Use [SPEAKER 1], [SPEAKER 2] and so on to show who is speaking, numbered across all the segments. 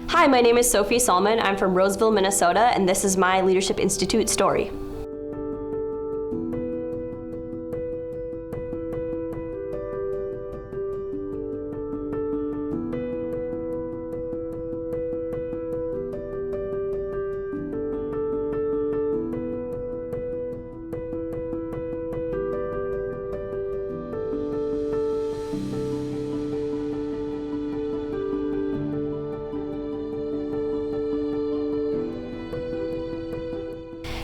[SPEAKER 1] Hi, my name is Sofie Salmon. I'm from Roseville, Minnesota, and this is my Leadership Institute story.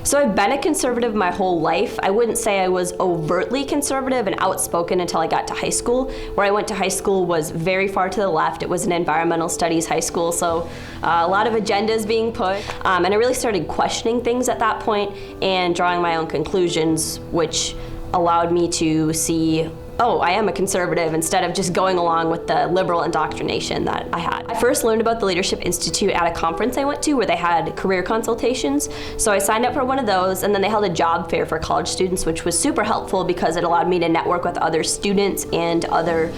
[SPEAKER 1] So I've been a conservative my whole life. I wouldn't say I was overtly conservative and outspoken until I got to high school. Where I went to high school was very far to the left. It was an environmental studies high school, so a lot of agendas being put. And I really started questioning things at that point and drawing my own conclusions, which allowed me to see, oh, I am a conservative, instead of just going along with the liberal indoctrination that I had. I first learned about the Leadership Institute at a conference I went to where they had career consultations. So I signed up for one of those, and then they held a job fair for college students, which was super helpful because it allowed me to network with other students and other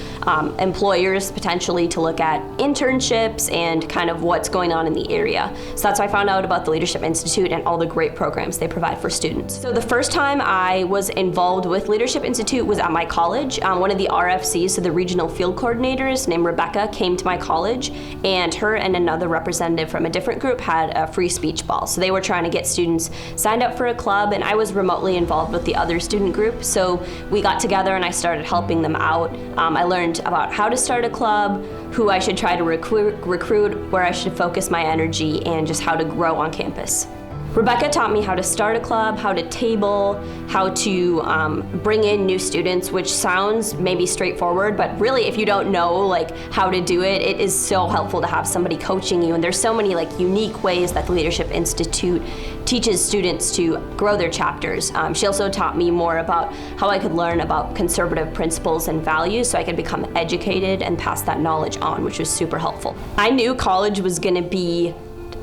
[SPEAKER 1] employers potentially to look at internships and kind of what's going on in the area. So that's how I found out about the Leadership Institute and all the great programs they provide for students. So the first time I was involved with Leadership Institute was at my college. One of the RFCs, so the regional field coordinators named Rebecca, came to my college, and her and another representative from a different group had a free speech ball. So they were trying to get students signed up for a club, and I was remotely involved with the other student group. So we got together and I started helping them out. I learned about how to start a club, who I should try to recruit, where I should focus my energy, and just how to grow on campus. Rebecca taught me how to start a club, how to table, how to bring in new students, which sounds maybe straightforward, but really if you don't know like how to do it, it is so helpful to have somebody coaching you. And there's so many like unique ways that the Leadership Institute teaches students to grow their chapters. She also taught me more about how I could learn about conservative principles and values so I could become educated and pass that knowledge on, which was super helpful. I knew college was gonna be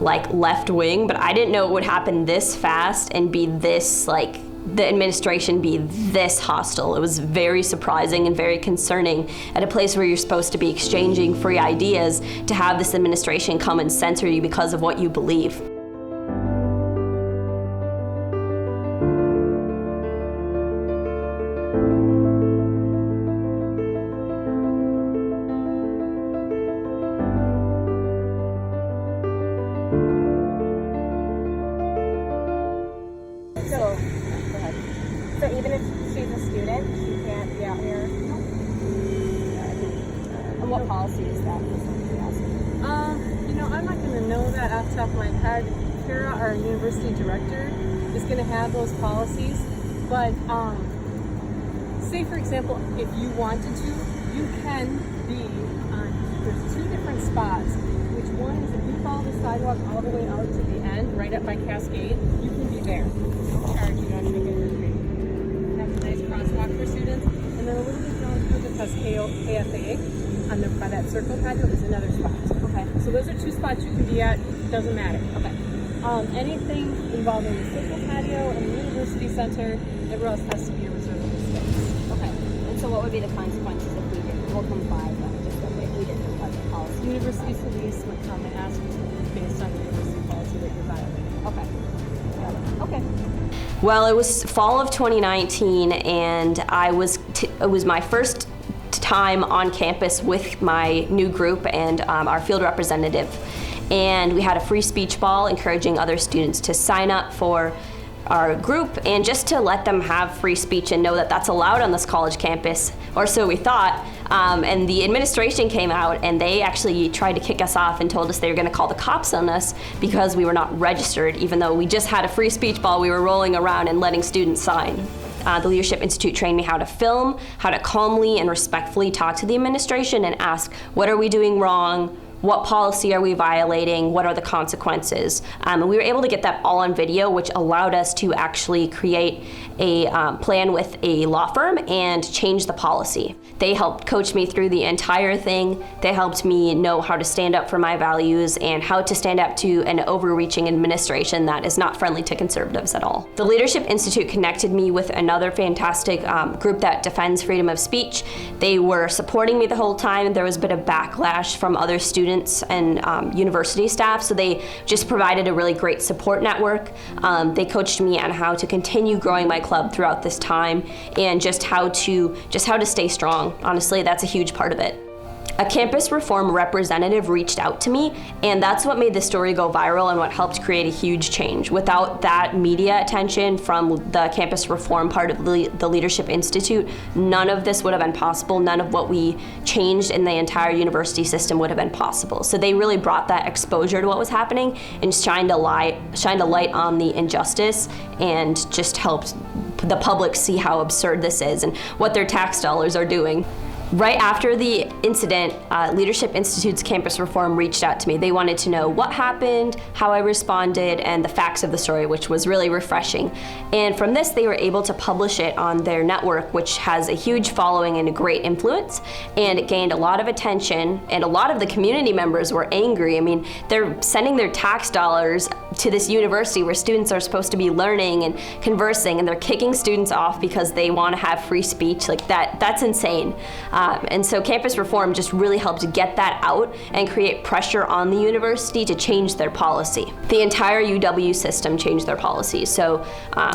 [SPEAKER 1] like left wing, but I didn't know it would happen this fast and be this like the administration be this hostile. It was very surprising and very concerning at a place where you're supposed to be exchanging free ideas to have this administration come and censor you because of what you believe.
[SPEAKER 2] So even if she's a student, she can't be out here?
[SPEAKER 3] And what policy is that?
[SPEAKER 2] I'm not going to know that off the top of my head. Kara, our university director, is going to have those policies. But say, for example, if you wanted to, you can be on, there's two different spots. Which one is if you follow the sidewalk all the way out to the end, right up by Cascade, you can be there. Charge, you don't even get your free. That's a nice crosswalk for students. And then a little bit down through that says KFA on by that circle patio is another spot.
[SPEAKER 3] Okay.
[SPEAKER 2] So those are two spots you can be at. Doesn't matter.
[SPEAKER 3] Okay.
[SPEAKER 2] Anything involving the circle patio and the university center, everywhere else has to be a reserved space.
[SPEAKER 3] Okay. And so what would be the consequences if we didn't? We'll comply, but just if we didn't comply with the policy.
[SPEAKER 2] University police would come and ask you based on the university policy that you're violating.
[SPEAKER 3] Okay. Got it. Okay.
[SPEAKER 1] Well, it was fall of 2019, and it was my first time on campus with my new group and our field representative. And we had a free speech ball encouraging other students to sign up for our group and just to let them have free speech and know that that's allowed on this college campus, or so we thought. And the administration came out and they actually tried to kick us off and told us they were gonna call the cops on us because we were not registered, even though we just had a free speech ball we were rolling around and letting students sign. The Leadership Institute trained me how to film, how to calmly and respectfully talk to the administration and ask, what are we doing wrong? What policy are we violating? What are the consequences? And we were able to get that all on video, which allowed us to actually create a plan with a law firm and change the policy. They helped coach me through the entire thing. They helped me know how to stand up for my values and how to stand up to an overreaching administration that is not friendly to conservatives at all. The Leadership Institute connected me with another fantastic group that defends freedom of speech. They were supporting me the whole time. There was a bit of backlash from other students students and university staff, so they just provided a really great support network. They coached me on how to continue growing my club throughout this time, and just how to stay strong. Honestly, that's a huge part of it. A campus reform representative reached out to me, and that's what made the story go viral and what helped create a huge change. Without that media attention from the campus reform part of the Leadership Institute, none of this would have been possible. None of what we changed in the entire university system would have been possible. So they really brought that exposure to what was happening and shined a light on the injustice, and just helped the public see how absurd this is and what their tax dollars are doing. Right after the incident, Leadership Institute's campus reform reached out to me. They wanted to know what happened, how I responded, and the facts of the story, which was really refreshing. And from this, they were able to publish it on their network, which has a huge following and a great influence. And it gained a lot of attention, and a lot of the community members were angry. I mean, they're sending their tax dollars to this university where students are supposed to be learning and conversing, and they're kicking students off because they want to have free speech. Like that's insane. And so campus reform just really helped get that out and create pressure on the university to change their policy. The entire UW system changed their policy. So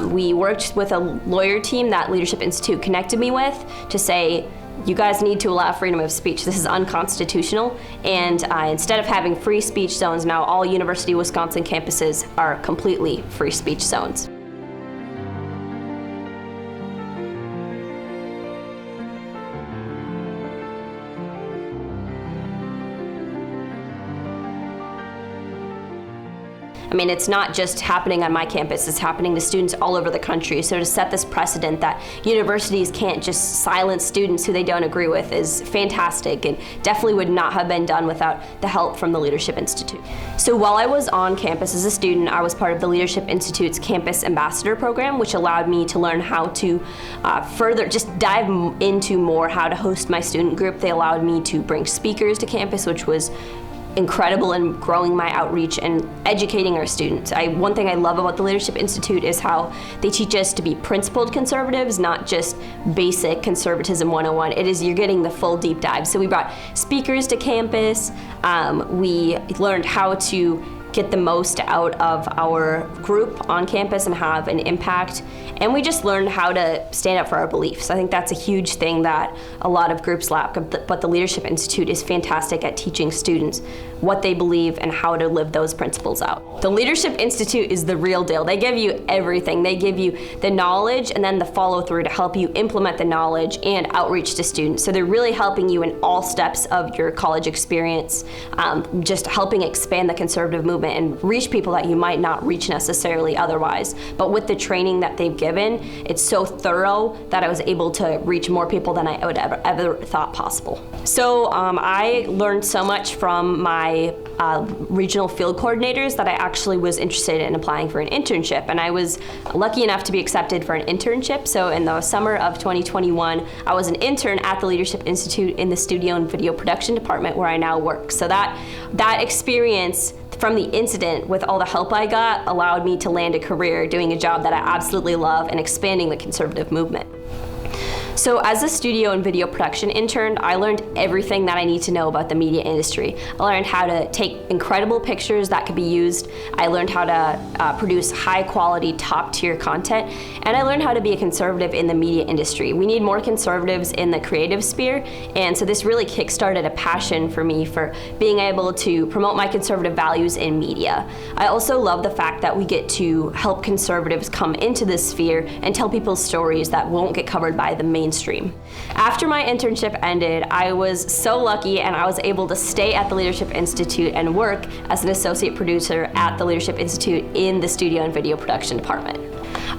[SPEAKER 1] we worked with a lawyer team that Leadership Institute connected me with to say, you guys need to allow freedom of speech. This is unconstitutional. And instead of having free speech zones, now all University of Wisconsin campuses are completely free speech zones. I mean, it's not just happening on my campus, it's happening to students all over the country. So to set this precedent that universities can't just silence students who they don't agree with is fantastic, and definitely would not have been done without the help from the Leadership Institute. So while I was on campus as a student, I was part of the Leadership Institute's Campus Ambassador program, which allowed me to learn how to further just dive into more how to host my student group. They allowed me to bring speakers to campus, which was incredible in growing my outreach and educating our students. One thing I love about the Leadership Institute is how they teach us to be principled conservatives, not just basic conservatism 101. You're getting the full deep dive. So we brought speakers to campus. We learned how to get the most out of our group on campus and have an impact. And we just learned how to stand up for our beliefs. I think that's a huge thing that a lot of groups lack, but the Leadership Institute is fantastic at teaching students what they believe and how to live those principles out. The Leadership Institute is the real deal. They give you everything. They give you the knowledge and then the follow through to help you implement the knowledge and outreach to students. So they're really helping you in all steps of your college experience, just helping expand the conservative movement and reach people that you might not reach necessarily otherwise. But with the training that they've given, it's so thorough that I was able to reach more people than I would ever thought possible. So I learned so much from my regional field coordinators that I actually was interested in applying for an internship, and I was lucky enough to be accepted for an internship. So in the summer of 2021, I was an intern at the Leadership Institute in the studio and video production department, where I now work. So that experience from the incident, with all the help I got, allowed me to land a career doing a job that I absolutely love and expanding the conservative movement. So as a studio and video production intern, I learned everything that I need to know about the media industry. I learned how to take incredible pictures that could be used. I learned how to produce high quality, top tier content. And I learned how to be a conservative in the media industry. We need more conservatives in the creative sphere. And so this really kickstarted a passion for me for being able to promote my conservative values in media. I also love the fact that we get to help conservatives come into this sphere and tell people's stories that won't get covered by the mainstream. After my internship ended, I was so lucky and I was able to stay at the Leadership Institute and work as an associate producer at the Leadership Institute in the studio and video production department.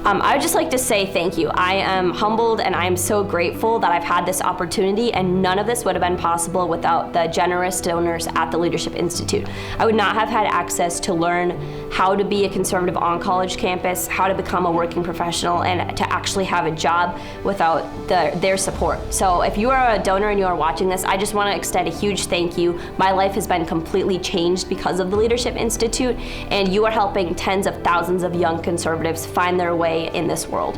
[SPEAKER 1] I would just like to say thank you. I am humbled and I am so grateful that I've had this opportunity, and none of this would have been possible without the generous donors at the Leadership Institute. I would not have had access to learn how to be a conservative on college campus, how to become a working professional, and to actually have a job without their support. So if you are a donor and you are watching this, I just want to extend a huge thank you. My life has been completely changed because of the Leadership Institute, and you are helping tens of thousands of young conservatives find their way in this world.